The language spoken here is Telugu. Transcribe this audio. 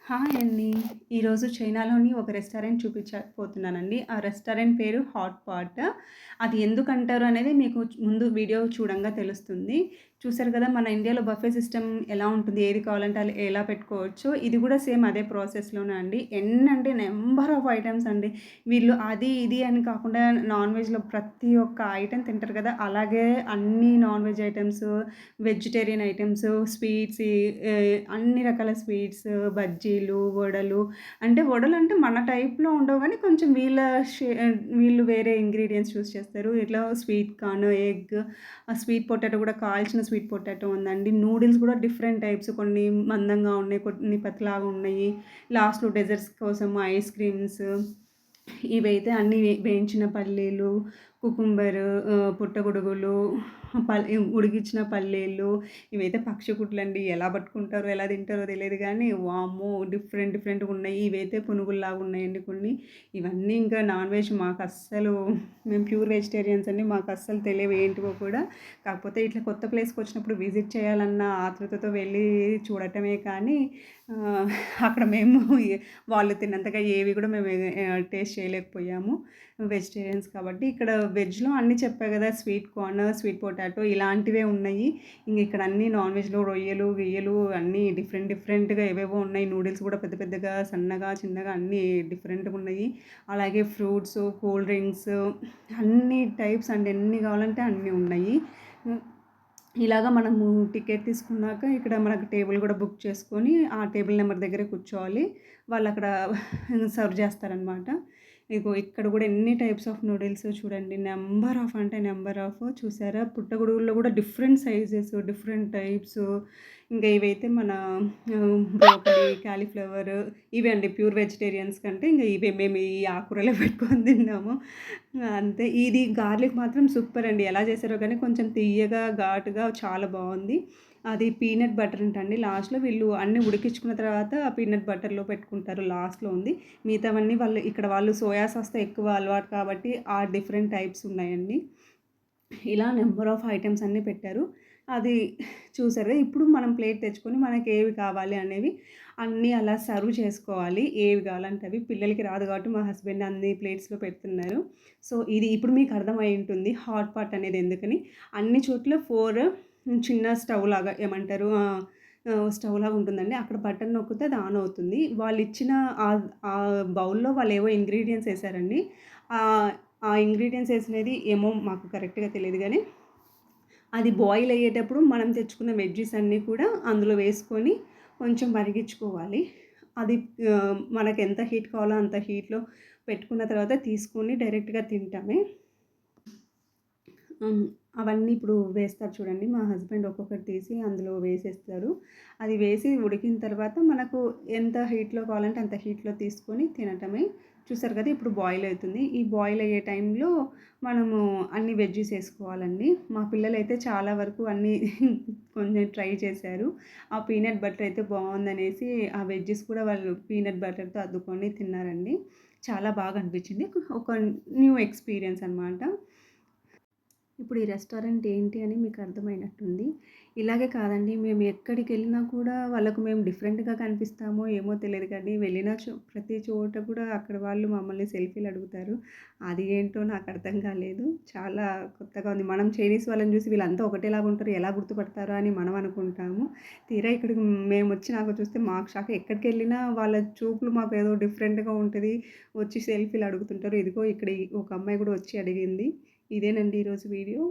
హాయ్ అండి. ఈరోజు చైనాలోని ఒక రెస్టారెంట్ చూపించబోతున్నానండి. ఆ రెస్టారెంట్ పేరు హాట్ పాట్. అది ఎందుకంటారు అనేది మీకు ముందు వీడియో చూడంగా తెలుస్తుంది. చూసారు కదా! మన ఇండియాలో బఫే సిస్టమ్ ఎలా ఉంటుంది, ఏది కావాలంటే అలా ఎలా పెట్టుకోవచ్చో, ఇది కూడా సేమ్ అదే ప్రాసెస్‌లోనే అండి. ఎన్నంటే నంబర్ ఆఫ్ ఐటెమ్స్ అండి. వీళ్ళు అది, ఇది అని కాకుండా నాన్ వెజ్‌లో ప్రతి ఒక్క ఐటెమ్ తింటారు కదా! అలాగే అన్ని non veg items, vegetarian items, sweets అన్ని రకాల స్వీట్స్, బజ్జీలు, వడలు అంటే వడలంటే మన టైప్‌లో ఉండవు గానీ కొంచెం వీళ్ళు వేరే ఇంగ్రీడియెంట్స్ యూజ్ చేస్తారు. ఇట్లా sweet corn, egg, sweet potato కూడా కాల్చిన స్వీట్ పొటాటో ఉందండి. నూడిల్స్ కూడా డిఫరెంట్ టైప్స్ కొన్ని మందంగా ఉన్నాయి, కొన్ని పతలాగా ఉన్నాయి. లాస్ట్‌లో డెజర్ట్స్ కోసం ఐస్ క్రీమ్స్ ఇవైతే అన్నీ వేయించిన పల్లీలు, కుకుంబరు, పుట్టగొడుగులు, ఉడికించిన పల్లీలు ఇవైతే పక్షిగుడ్లండి. ఎలా పట్టుకుంటారో, ఎలా తింటారో తెలీదు గానీ వామ్మో! డిఫరెంట్ డిఫరెంట్‌గున్నాయి. ఇవైతే పునుగుల్లాగా ఉన్నాయండి కొన్ని. ఇవన్నీ ఇంకా నాన్ వెజ్ మాకస్సలు మేము ప్యూర్ వెజిటేరియన్స్ అండి. మాకస్సలు తెలియవు ఏంటివో కూడా. కాకపోతే ఇట్లా కొత్త ప్లేస్‌కొచ్చినప్పుడు విజిట్ చేయాలన్న ఆతృతతో వెళ్ళి చూడటమే కానీ ఆహ్, అక్కడ మేము వాళ్ళు తిన్నంతగా ఏవి కూడా మేము టేస్ట్ చేయలేకపోయాము. వెజిటేరియన్స్ కాబట్టి. ఇక్కడ వెజ్‌లో అన్నీ చెప్పా గదా! స్వీట్ కార్న్, స్వీట్ పొటాటో ఇలాంటివే ఉన్నాయి. ఇంక ఇక్కడ అన్నీ నాన్ వెజ్‌లో రొయ్యలు, గియ్యలు అన్నీ డిఫరెంట్ డిఫరెంట్‌గా ఏవేవో ఉన్నాయి. నూడిల్స్ కూడా పెద్ద పెద్దగా, సన్నగా, చిన్నగా అన్నీ డిఫరెంట్‌గున్నాయి. అలాగే ఫ్రూట్సు, కూల్ డ్రింక్స్ అన్ని టైప్స్ అండి. ఎన్ని కావాలంటే అన్నీ ఉన్నాయి. ఇలాగ మనము టికెట్ తీసుకున్నాక ఇక్కడ మనకు టేబుల్ కూడా బుక్ చేసుకొని, ఆ టేబుల్ నెంబర్ దగ్గర కూర్చోవాలి. వాళ్ళక్కడ సర్వ్ చేస్తారనమాట. ఇగో ఇక్కడ కూడా ఎన్ని టైప్స్ ఆఫ్ నూడిల్స్ చూడండి. నంబర్ ఆఫ్ అంటే నంబర్ ఆఫ్ చూసారా? పుట్టగొడుగుల్లో కూడా డిఫరెంట్ సైజెస్, డిఫరెంట్ టైప్స్. ఇంకా ఇవైతే మన బ్రోకలీ, కాలీఫ్లవర్ ఇవే అండి ప్యూర్ వెజిటేరియన్స్ కంటే ఇంక ఇవే మేము ఈ ఆకుకూరలే పెట్టుకొని తిన్నాము. అంతే. ఇది గార్లిక్ మాత్రం సూపర్ అండి. ఎలా చేశారో గానీ కొంచెం తియ్యగా, ఘాటుగా చాలా బావుంది. అది పీనట్ బటర్ అంటండి. లాస్ట్‌లో వీళ్ళు అన్నీ ఉడికించుకున్న తర్వాత పీనట్ బటర్‌లో పెట్టుకుంటారు లాస్ట్‌లో ఉంది. మిగతావన్నీ వాళ్ళు సోయా సాస్‌తో ఎక్కువ అలవాటు కాబట్టి ఆ డిఫరెంట్ టైప్స్ ఉన్నాయండి. ఇలా నంబర్ ఆఫ్ ఐటెమ్స్ అన్నీ పెట్టారు. అది చూసారుగా ఇప్పుడు మనం ప్లేట్ తెచ్చుకొని మనకేవి కావాలి అనేవి అన్నీ అలా సర్వ్ చేసుకోవాలి. ఏవి కావాలంటే అవి. పిల్లలకి రాదు కాబట్టి మా హస్బెండ్ అన్ని ప్లేట్స్‌లో పెడుతున్నారు. సో, ఇది ఇప్పుడు మీకు అర్థమై ఉంటుంది హాట్ పాట్ అనేది ఎందుకని. అన్ని చోట్ల 4 చిన్న స్టవ్ లాగా ఏమంటారు స్టవ్ లాగా ఉంటుందండి. అక్కడ బటన్ నొక్కితే అది ఆన్ అవుతుంది. వాళ్ళిచ్చిన ఆ బౌల్‌లో వాళ్ళేవో ఇంగ్రీడియెంట్స్ ఏసారండి. ఆహ్, ఆ ఇంగ్రీడియెంట్స్ ఏసినది ఏమో మాకు కరెక్ట్‌గా తెలీదు గానీ అది బాయిల్ అయ్యేటప్పుడు మనం తెచ్చుకున్న వెజ్జీస్ అన్నీ కూడా అందులో వేసుకొని కొంచెం మరిగించుకోవాలి. అది మనకెంత హీట్ కావాలో అంత హీట్‌లో పెట్టుకున్న తర్వాత తీసుకొని డైరెక్ట్‌గా తింటామే. హ్మ్. అవన్నీ ఇప్పుడు వేస్తారు చూడండి. మా హస్బెండ్ ఒక్కొక్కటి తీసి అందులో వేసేస్తారు. అది వేసి ఉడికిన తర్వాత మనకు ఎంత హీట్‌లో కావాలంటే అంత హీట్‌లో తీసుకొని తినటమే. చూసారు కదా! ఇప్పుడు బాయిల్ అవుతుంది. ఈ బాయిల్ అయ్యే టైంలో మనము అన్ని వెజ్జీస్ ఏసుకోవాలండి. మా పిల్లలైతే చాలా వరకు అన్నీ కొంచెం ట్రై చేశారు. ఆ పీనట్ బటర్ అయితే బావుందనేసి ఆ వెజ్జీస్ కూడా వాళ్ళు పీనట్ బటర్‌తో అద్దుకొని తిన్నారండి. చాలా బాగా అనిపించింది. ఒక న్యూ ఎక్స్‌పీరియన్స్ అనమాట. ఇప్పుడు ఈ రెస్టారెంట్ ఏంటి అని మీకు అర్థమైనట్టుంది. ఇలాగే కాదండి మేము ఎక్కడికెళ్ళినా కూడా వాళ్ళకు మేము డిఫరెంట్‌గా కనిపిస్తామో ఏమో తెలీదు కానీ వెళ్ళిన ప్రతి చోట కూడా అక్కడ వాళ్ళు మమ్మల్ని సెల్ఫీలు అడుగుతారు. అది ఏంటో నాకు అర్థం కాలేదు. చాలా కొత్తగా ఉంది. మనం చైనీస్ వాళ్ళని చూసి వీళ్ళంతా ఒకటేలాగా ఉంటారు ఎలా గుర్తుపడతారా అని మనం అనుకుంటాము. తీరా ఇక్కడికి మేమొచ్చినాక చూస్తే మాకు షాక్. ఎక్కడికెళ్ళినా వాళ్ళ చూపులు మాకు ఏదో డిఫరెంట్‌గా ఉంటది. వచ్చి సెల్ఫీలు అడుగుతుంటారు. ఇదిగో ఇక్కడ ఒక అమ్మాయి కూడా వచ్చి అడిగింది. ఇదేనండి ఈరోజు వీడియో.